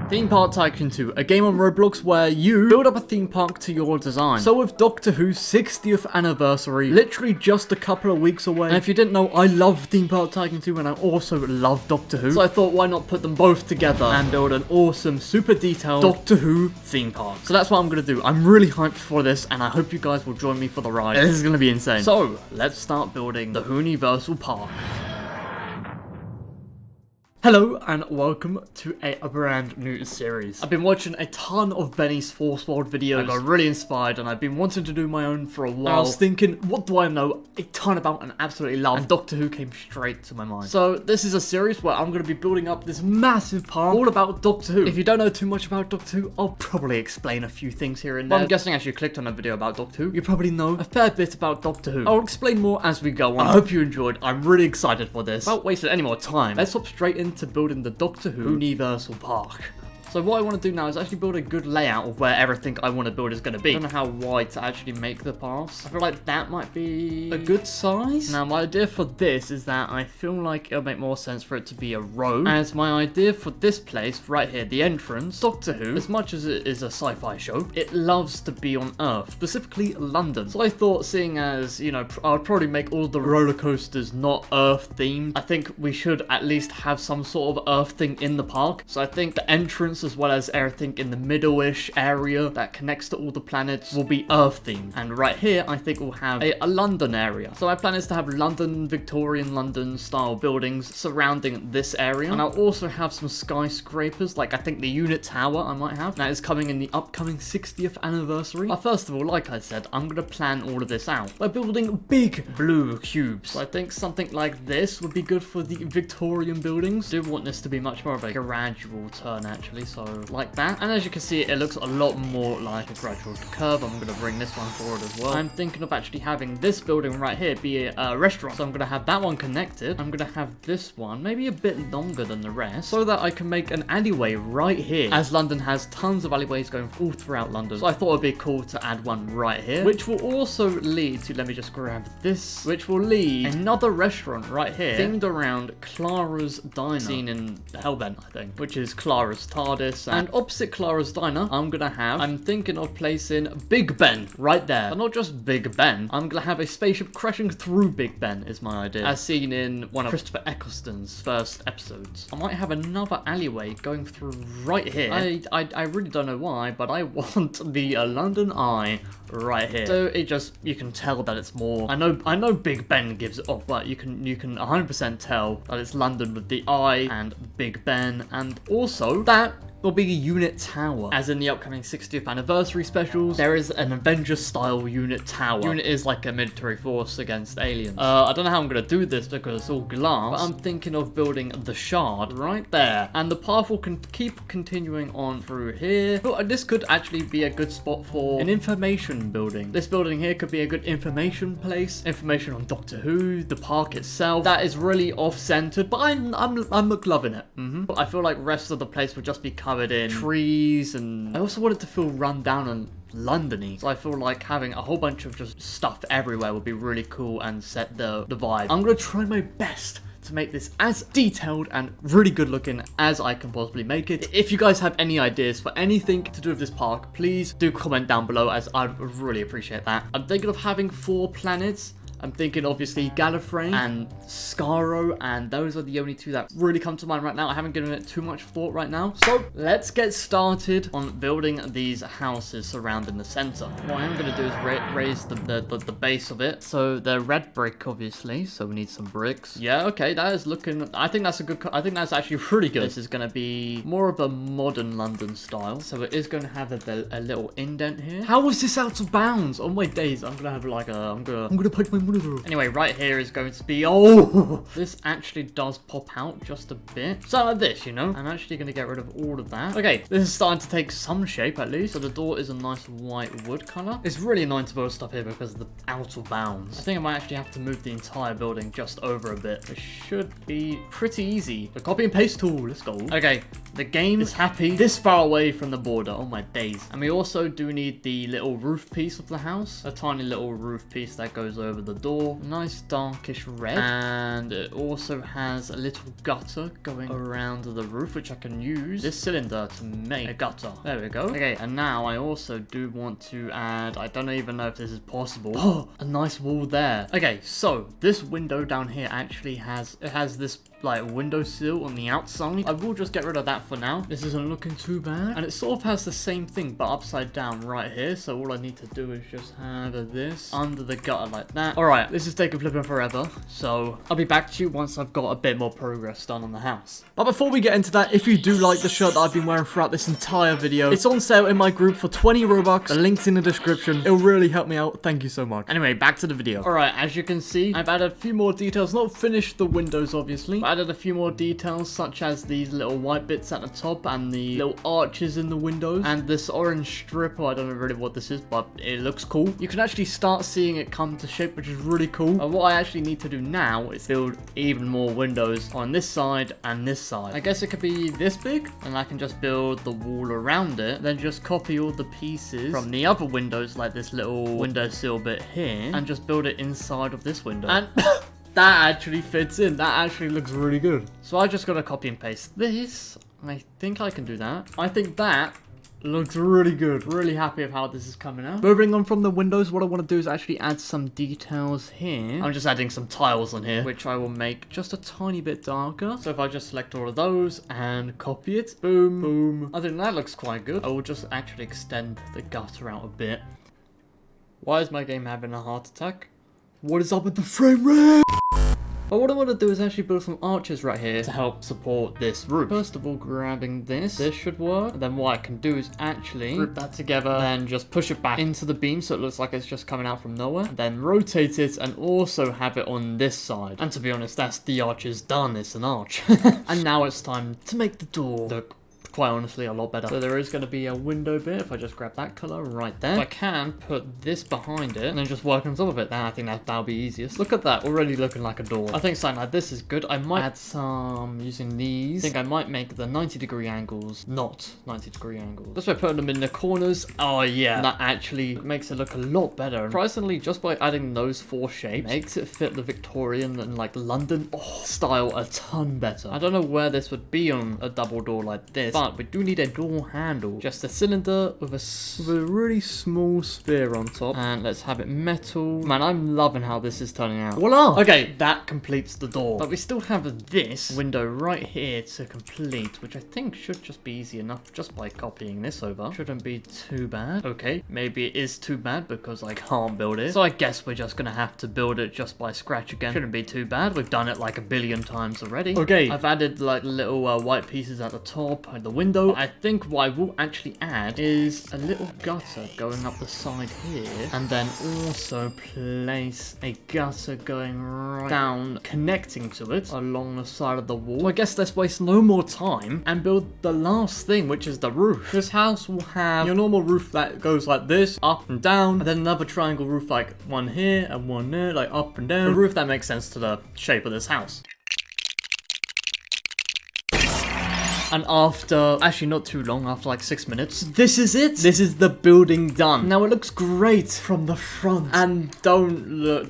Theme Park Tycoon 2, a game on Roblox where you build up a theme park to your design. So with Doctor Who's 60th anniversary literally just a couple of weeks away, and if you didn't know, I love Theme Park Tycoon 2 and I also love Doctor Who, so I thought why not put them both together and build an awesome, super detailed Doctor Who theme park. So that's what I'm going to do. I'm really hyped for this and I hope you guys will join me for the ride. This is going to be insane. So let's start building the Who-niversal Park. Hello and welcome to a brand new series. I've been watching a ton of Benny's Force World videos. I got really inspired and I've been wanting to do my own for a while. I was thinking, what do I know a ton about and absolutely love? And Doctor Who came straight to my mind. So this is a series where I'm going to be building up this massive park all about Doctor Who. If you don't know too much about Doctor Who, I'll probably explain a few things here and there. But I'm guessing as you clicked on a video about Doctor Who, you probably know a fair bit about Doctor Who. I'll explain more as we go on. I hope you enjoyed. I'm really excited for this. Without wasting any more time, let's hop straight into building the Doctor Who Universal Park. So what I want to do now is actually build a good layout of where everything I want to build is going to be. I don't know how wide to actually make the pass. I feel like that might be a good size. Now my idea for this is that I feel like it'll make more sense for it to be a row. As my idea for this place right here, the entrance, Doctor Who, as much as it is a sci-fi show, it loves to be on Earth, specifically London. So I thought, seeing as, you know, I'll probably make all the roller coasters not Earth themed, I think we should at least have some sort of Earth thing in the park. So I think the entrance as well as everything in the middle-ish area that connects to all the planets will be Earth themed. And right here, I think we'll have a London area. So my plan is to have London, Victorian London style buildings surrounding this area. And I'll also have some skyscrapers, like I think the unit tower I might have. That is coming in the upcoming 60th anniversary. But first of all, like I said, I'm going to plan all of this out by building big blue cubes. So I think something like this would be good for the Victorian buildings. I do want this to be much more of a gradual turn actually, so like that. And as you can see, it looks a lot more like a gradual curve. I'm going to bring this one forward as well. I'm thinking of actually having this building right here be a restaurant. So I'm going to have that one connected. I'm going to have this one maybe a bit longer than the rest so that I can make an alleyway right here, as London has tons of alleyways going all throughout London. So I thought it'd be cool to add one right here, which will also lead to, let me just grab this, which will lead another restaurant right here themed around Clara's Diner, seen in Hellbent, I think, which is Clara's TARDIS. And opposite Clara's Diner, I'm thinking of placing Big Ben right there. But not just Big Ben, I'm gonna have a spaceship crashing through Big Ben is my idea, as seen in one of Christopher Eccleston's first episodes. I might have another alleyway going through right here. I really don't know why, but I want the London Eye right here. So it just, you can tell that it's more, I know Big Ben gives it off, but you can 100% tell that it's London with the Eye and Big Ben, and also that will be a unit tower. As in the upcoming 60th anniversary specials, there is an Avengers style unit tower. Unit is like a military force against aliens. I don't know how I'm gonna do this because it's all glass, but I'm thinking of building the shard right there. And the path will keep continuing on through here. But this could actually be a good spot for an information building. This building here could be a good information place. Information on Doctor Who, the park itself. That is really off-centered, but I'm loving it. I feel like rest of the place would just be covered in trees, and I also want it to feel run down and Londony. So I feel like having a whole bunch of just stuff everywhere would be really cool and set the vibe. I'm gonna try my best to make this as detailed and really good looking as I can possibly make it. If you guys have any ideas for anything to do with this park, please do comment down below, as I'd really appreciate that. I'm thinking of having 4 planets. I'm thinking obviously Gallifrey and Skaro, and those are the only 2 that really come to mind right now. I haven't given it too much thought right now. So let's get started on building these houses surrounding the center. What I'm going to do is raise the base of it. So the red brick, obviously, so we need some bricks. Yeah, okay, that is looking, I think that's actually really good. This is going to be more of a modern London style. So it is going to have a little indent here. How is this out of bounds? On my days, I'm going to have like I'm going to punch my monitor. Anyway, right here is going to be, this actually does pop out just a bit. So like this, you know, I'm actually going to get rid of all of that. Okay, this is starting to take some shape at least. So the door is a nice white wood color. It's really annoying to build stuff here because of the out of bounds. I think I might actually have to move the entire building just over a bit. It should be pretty easy. The copy and paste tool, let's go. Okay, the game is happy this far away from the border. Oh my days. And we also do need the little roof piece of the house. A tiny little roof piece that goes over the door. Nice darkish red. And it also has a little gutter going around the roof, which I can use this cylinder to make a gutter. There we go. Okay, and now I also do want to add, I don't even know if this is possible. Oh, a nice wall there. Okay, so this window down here actually has this like windowsill on the outside. I will just get rid of that for now. This isn't looking too bad. And it sort of has the same thing but upside down right here. So all I need to do is just have this under the gutter like that. Alright, this is taking flipping forever. So I'll be back to you once I've got a bit more progress done on the house. But before we get into that, if you do like the shirt that I've been wearing throughout this entire video, it's on sale in my group for 20 Robux. The link's in the description. It'll really help me out. Thank you so much. Anyway, back to the video. Alright, as you can see, I've added a few more details. Not finished the windows, obviously. But added a few more details, such as these little white bits at the top and the little arches in the windows. And this orange strip, I don't know really what this is, but it looks cool. You can actually start seeing it come to shape, which is really cool. And what I actually need to do now is build even more windows on this side and this side. I guess it could be this big, and I can just build the wall around it, then just copy all the pieces from the other windows, like this little windowsill bit here, and just build it inside of this window. And that actually fits in. That actually looks really good. So I just gotta copy and paste this. I think I can do that. I think that looks really good. Really happy with how this is coming out. Moving on from the windows, what I want to do is actually add some details here. I'm just adding some tiles on here, which I will make just a tiny bit darker. So if I just select all of those and copy it, boom, boom. I think that looks quite good. I will just actually extend the gutter out a bit. Why is my game having a heart attack? What is up with the frame rate? But what I want to do is actually build some arches right here to help support this roof. First of all, grabbing this should work. And then what I can do is actually group that together, then just push it back into the beam so it looks like it's just coming out from nowhere. And then rotate it and also have it on this side. And to be honest, that's the arch is done. It's an arch. And now it's time to make the door look quite honestly a lot better. So there is going to be a window bit if I just grab that color right there. I can put this behind it and then just work on top of it. Then I think that'll be easiest. Look at that, already looking like a door. I think something like this is good. I might add some using these. I think I might make the 90-degree angles not 90-degree angles. Just by putting them in the corners. Oh yeah, that actually makes it look a lot better. Surprisingly, just by adding those 4 shapes, makes it fit the Victorian and like London style a ton better. I don't know where this would be on a double door like this, but we do need a door handle. Just a cylinder with a really small sphere on top. And let's have it metal. Man, I'm loving how this is turning out. Voila! Okay, that completes the door. But we still have this window right here to complete, which I think should just be easy enough just by copying this over. Shouldn't be too bad. Okay, maybe it is too bad because I can't build it. So I guess we're just gonna have to build it just by scratch again. Shouldn't be too bad. We've done it like a billion times already. Okay, I've added like little white pieces at the top and the window. I think what I will actually add is a little gutter going up the side here, and then also place a gutter going right down, connecting to it along the side of the wall. So I guess let's waste no more time and build the last thing, which is the roof. This house will have your normal roof that goes like this, up and down, and then another triangle roof like one here and one there, like up and down. A roof that makes sense to the shape of this house. And after, actually not too long, after like 6 minutes, this is it. This is the building done. Now it looks great from the front. And don't look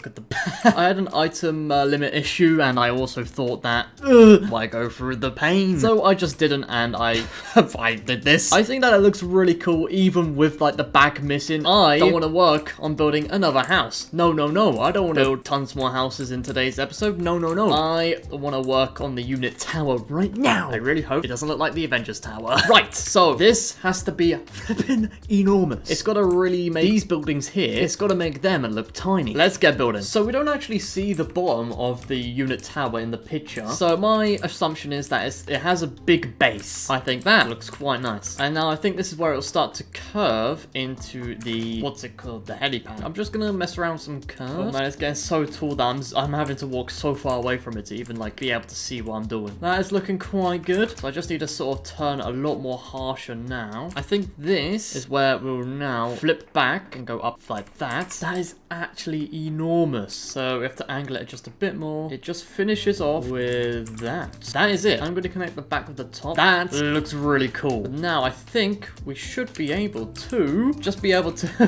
at the back. I had an item limit issue, and I also thought that, why go through the pain? So I just didn't, and I did this. I think that it looks really cool, even with like the back missing. I don't want to work on building another house. No, no, no. I don't want to build tons more houses in today's episode. No, no, no. I want to work on the unit tower right now. I really hope it doesn't look like the Avengers Tower. Right, so this has to be flipping enormous. It's got to really make these buildings here, it's got to make them look tiny. Let's get building. So we don't actually see the bottom of the unit tower in the picture. So my assumption is that it has a big base. I think that looks quite nice. And now I think this is where it'll start to curve into the, what's it called? The helipad. I'm just gonna mess around with some curves. Oh man, it's getting so tall that I'm having to walk so far away from it to even like be able to see what I'm doing. That is looking quite good. So I just need to sort of turn a lot more harsher now. I think this is where we'll now flip back and go up like that. That is actually enormous. So we have to angle it just a bit more. It just finishes off with that. That is it. I'm going to connect the back with the top. That looks really cool. But now I think we should be able to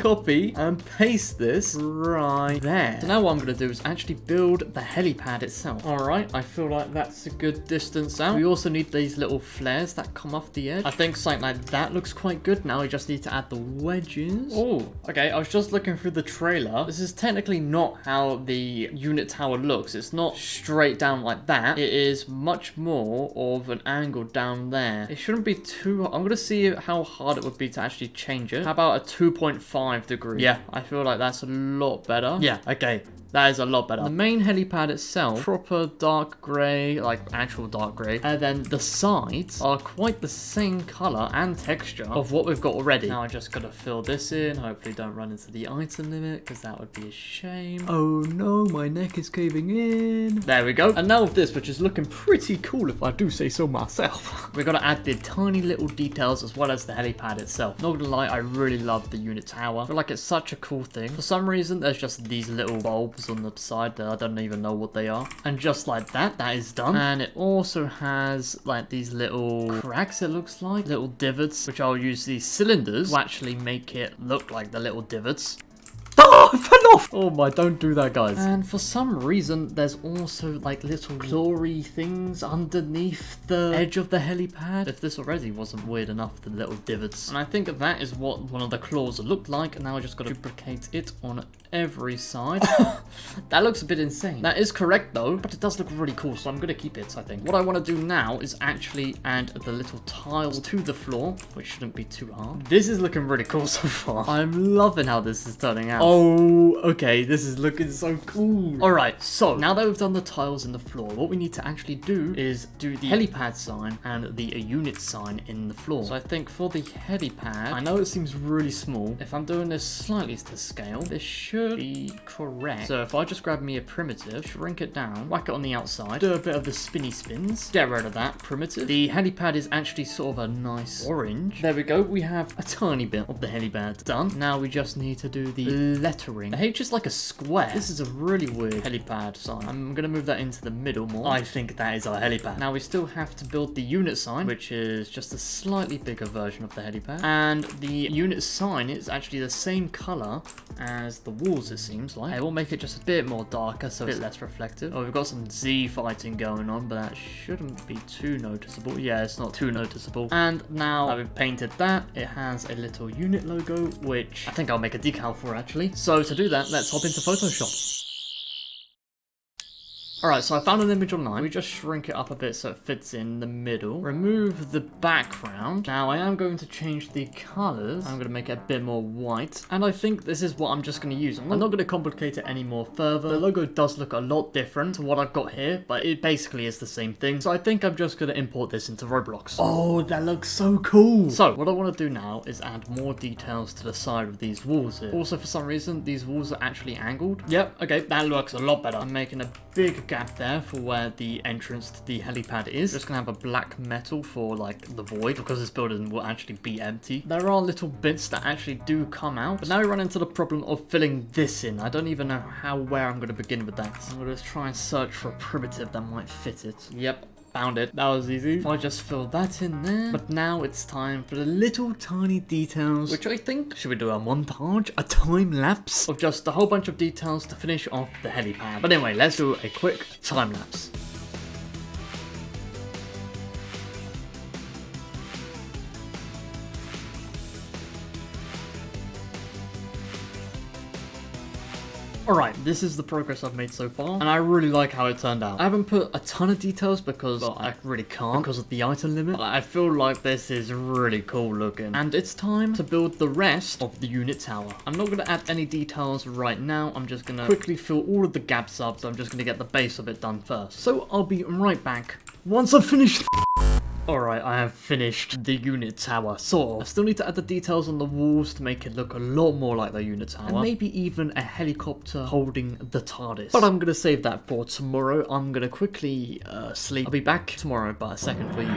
copy and paste this right there. So now what I'm going to do is actually build the helipad itself. All right, I feel like that's a good distance out. We also need these little flares that come off the edge. I think something like that looks quite good. Now we just need to add the wedges. Oh, okay. I was just looking through the trailer. This is technically not how the unit tower looks. It's not straight down like that. It is much more of an angle down there. It shouldn't be too... I'm going to see how hard it would be to actually change it. How about a 2.5 degree? Yeah, I feel like that's a lot better. Yeah, okay. That is a lot better. The main helipad itself, proper dark grey, like actual dark grey. And then the sides are quite the same colour and texture of what we've got already. Now I just gotta fill this in. Hopefully don't run into the item limit, because that would be a shame. Oh no, my neck is caving in. There we go. And now with this, which is looking pretty cool if I do say so myself. We're gonna add the tiny little details as well as the helipad itself. Not gonna lie, I really love the unit tower. I feel like it's such a cool thing. For some reason, there's just these little bulbs on the side there. I don't even know what they are. And just like that, that is done. And it also has like these little cracks, it looks like. Little divots, which I'll use these cylinders to actually make it look like the little divots. Oh, I fell off! Oh my, don't do that, guys. And for some reason, there's also like little glory things underneath the edge of the helipad. If this already wasn't weird enough, the little divots. And I think that is what one of the claws looked like. And now I just got to duplicate it on every side. That looks a bit insane. That is correct though, but it does look really cool, so I'm going to keep it, I think. What I want to do now is actually add the little tiles to the floor, which shouldn't be too hard. This is looking really cool so far. I'm loving how this is turning out. Oh, okay, this is looking so cool. All right, so now that we've done the tiles in the floor, what we need to actually do is do the helipad sign and the unit sign in the floor. So I think for the helipad, I know it seems really small. If I'm doing this slightly to scale, this should be correct. So if I just grab me a primitive, shrink it down, whack it on the outside, do a bit of the spinny spins, get rid of that primitive. The helipad is actually sort of a nice orange. There we go. We have a tiny bit of the helipad done. Now we just need to do the lettering. The H is like a square. This is a really weird helipad sign. I'm going to move that into the middle more. I think that is our helipad. Now we still have to build the unit sign, which is just a slightly bigger version of the helipad. And the unit sign is actually the same color as the walls, it seems like. It will make it just a bit more darker, so it's less reflective. Oh, we've got some Z fighting going on, but that shouldn't be too noticeable. Yeah, it's not too noticeable. And now that we've painted that, it has a little unit logo, which I think I'll make a decal for actually. So to do that, let's hop into Photoshop. Alright, so I found an image online. We just shrink it up a bit so it fits in the middle. Remove the background. Now I am going to change the colors. I'm going to make it a bit more white. And I think this is what I'm just going to use. I'm not going to complicate it any more further. The logo does look a lot different to what I've got here, but it basically is the same thing. So I think I'm just going to import this into Roblox. Oh, that looks so cool. So what I want to do now is add more details to the side of these walls here. Also, for some reason, these walls are actually angled. Yep, okay, that looks a lot better. I'm making a big gap there for where the entrance to the helipad is. Just gonna have a black metal for like the void, because this building will actually be empty. There are little bits that actually do come out, but now we run into the problem of filling this in. I don't even know where I'm gonna begin with that. I'm gonna try and search for a primitive that might fit it. Yep. Found it. That was easy. If I just fill that in there. But now it's time for the little tiny details, which I think, should we do a montage? A time lapse of just a whole bunch of details to finish off the helipad. But anyway, let's do a quick time lapse. Alright, this is the progress I've made so far, and I really like how it turned out. I haven't put a ton of details because, well, I really can't because of the item limit, but I feel like this is really cool looking. And it's time to build the rest of the unit tower. I'm not going to add any details right now. I'm just going to quickly fill all of the gaps up, so I'm just going to get the base of it done first. So I'll be right back once I've finished. Alright, I have finished the unit tower, sort of. I still need to add the details on the walls to make it look a lot more like the unit tower. And maybe even a helicopter holding the TARDIS. But I'm gonna save that for tomorrow. I'm gonna quickly sleep. I'll be back tomorrow, but a second for you.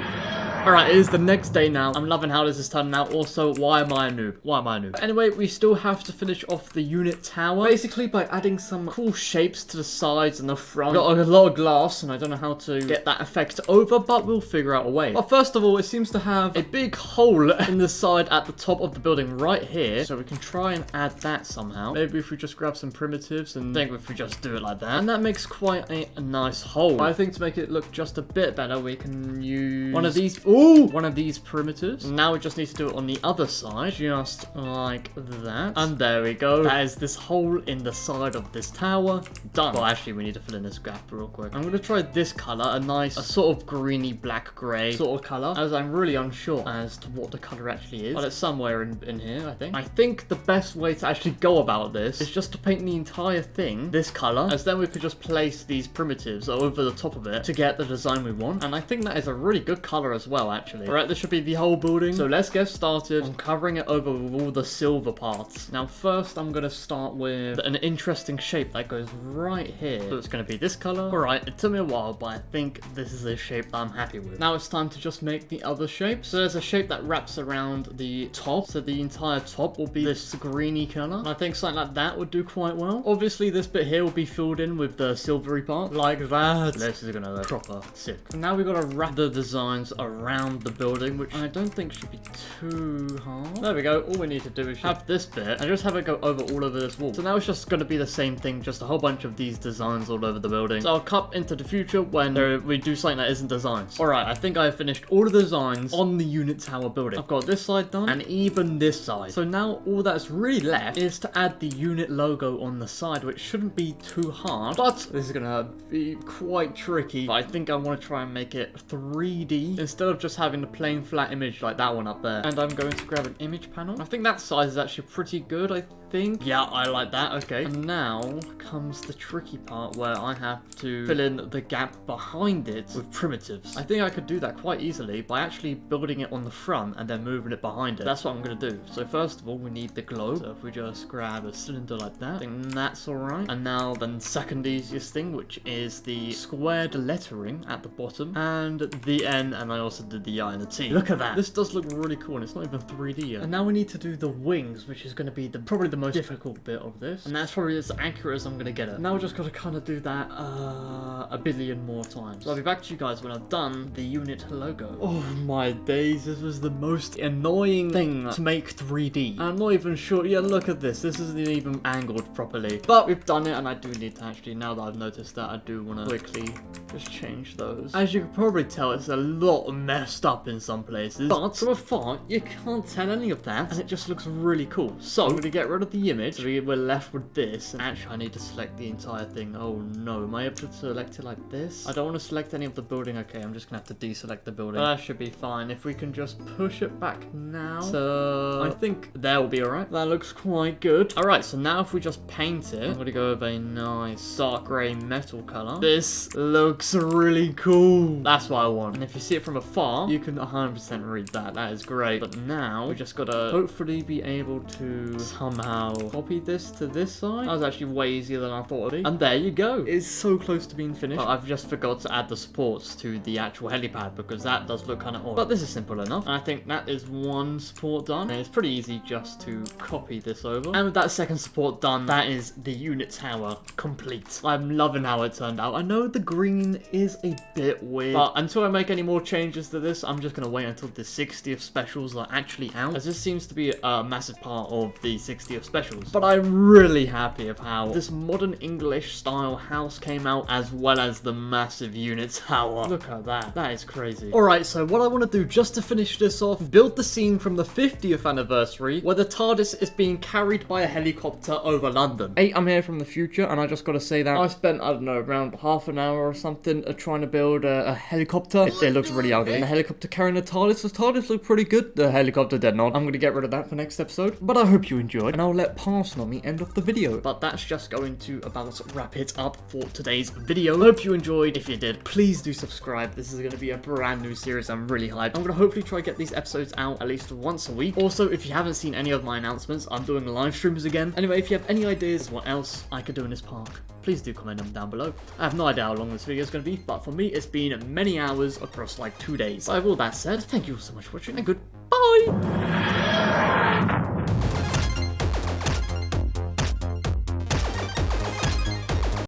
Alright, it is the next day now. I'm loving how this is turning out. Also, why am I a noob? Why am I a noob? Anyway, we still have to finish off the unit tower. Basically, by adding some cool shapes to the sides and the front. Got a lot of glass, and I don't know how to get that effect over, but we'll figure out a way. But first of all, it seems to have a big hole in the side at the top of the building right here. So we can try and add that somehow. Maybe if we just grab some primitives and think if we just do it like that. And that makes quite a nice hole. But I think to make it look just a bit better, we can use one of these. Ooh! One of these primitives. Now we just need to do it on the other side, just like that. And there we go. That is this hole in the side of this tower. Done. Well, actually, we need to fill in this gap real quick. I'm going to try this color, a sort of greeny black gray sort of color, as I'm really unsure as to what the color actually is. But it's somewhere in here, I think. I think the best way to actually go about this is just to paint the entire thing this color, as then we could just place these primitives over the top of it to get the design we want. And I think that is a really good color as well, actually. Alright, this should be the whole building. So let's get started on covering it over with all the silver parts. Now, first, I'm going to start with an interesting shape that goes right here. So it's going to be this color. Alright, it took me a while, but I think this is a shape that I'm happy with. Now it's time to just make the other shape. So there's a shape that wraps around the top. So the entire top will be this greeny color. And I think something like that would do quite well. Obviously, this bit here will be filled in with the silvery part. Like that. This is going to look proper sick. And now we've got to wrap the designs around the building, which I don't think should be too hard. There we go. All we need to do is have this bit and just have it go over all over this wall. So now it's just going to be the same thing, just a whole bunch of these designs all over the building. So I'll cut into the future when we do something that isn't designs. Alright, I think I have finished all the designs on the unit tower building. I've got this side done and even this side. So now all that's really left is to add the unit logo on the side, which shouldn't be too hard, but this is going to be quite tricky. But I think I want to try and make it 3D instead of just having the plain flat image like that one up there. And I'm going to grab an image panel. I think that size is actually pretty good, I think. Yeah, I like that. Okay. And now comes the tricky part where I have to fill in the gap behind it with primitives. I think I could do that quite easily by actually building it on the front and then moving it behind it. That's what I'm going to do. So first of all, we need the globe. So if we just grab a cylinder like that, I think that's alright. And now then second easiest thing, which is the squared lettering at the bottom and the N, and I also did the I and the T. Look at that. This does look really cool and it's not even 3D yet. And now we need to do the wings, which is going to be probably the most difficult bit of this. And that's probably as accurate as I'm going to get it. Now we've just got to kind of do that a billion more times. So I'll be back to you guys when I've done the unit logo. Oh my days, this was the most annoying thing to make 3D. I'm not even sure. Yeah, look at this. This isn't even angled properly. But we've done it, and I do need to actually, now that I've noticed that, I do want to quickly just change those. As you can probably tell, it's a lot messed up in some places. But from afar, you can't tell any of that, and it just looks really cool. So I'm going to get rid of the image. So we're left with this. And actually, I need to select the entire thing. Oh no, am I able to select it like this? I don't want to select any of the building. Okay, I'm just going to have to deselect the building. But that should be fine. If we can just push it back now. So I think that will be alright. That looks quite good. Alright, so now if we just paint it, I'm going to go with a nice dark grey metal color. This looks really cool. That's what I want. And if you see it from afar, you can 100% read that. That is great. But now we just got to hopefully be able to somehow copy this to this side. That was actually way easier than I thought it'd be. And there you go. It's so close to being finished. But I've just forgot to add the supports to the actual helipad because that does look kind of odd. But this is simple enough. And I think that is one support done. And it's pretty easy just to copy this over. And with that second support done, that is the unit tower complete. I'm loving how it turned out. I know the green is a bit weird, but until I make any more changes to this, I'm just going to wait until the 60th specials are actually out, as this seems to be a massive part of the 60th specials. But I'm really happy of how this modern English style house came out, as well as the massive unit tower. Look at that. That is crazy. Alright, so what I want to do just to finish this off, build the scene from the 50th anniversary where the TARDIS is being carried by a helicopter over London. Hey, I'm here from the future, and I just got to say that I spent, I don't know, around half an hour or something trying to build a helicopter. It looks really ugly. And the helicopter carrying the TARDIS. The TARDIS looked pretty good. The helicopter did not. I'm going to get rid of that for next episode. But I hope you enjoyed, and I'll let Pass Notme end off the video. But that's just going to about wrap it up for today's video. I hope you enjoyed. If you did, please do subscribe. This is going to be a brand new series. I'm really hyped. I'm going to hopefully try to get these episodes out at least once a week. Also, if you haven't seen any of my announcements, I'm doing live streams again. Anyway, if you have any ideas what else I could do in this park, please do comment them down below. I have no idea how long this video is going to be, but for me, it's been many hours across like 2 days. But with all that said, thank you so much for watching, and goodbye!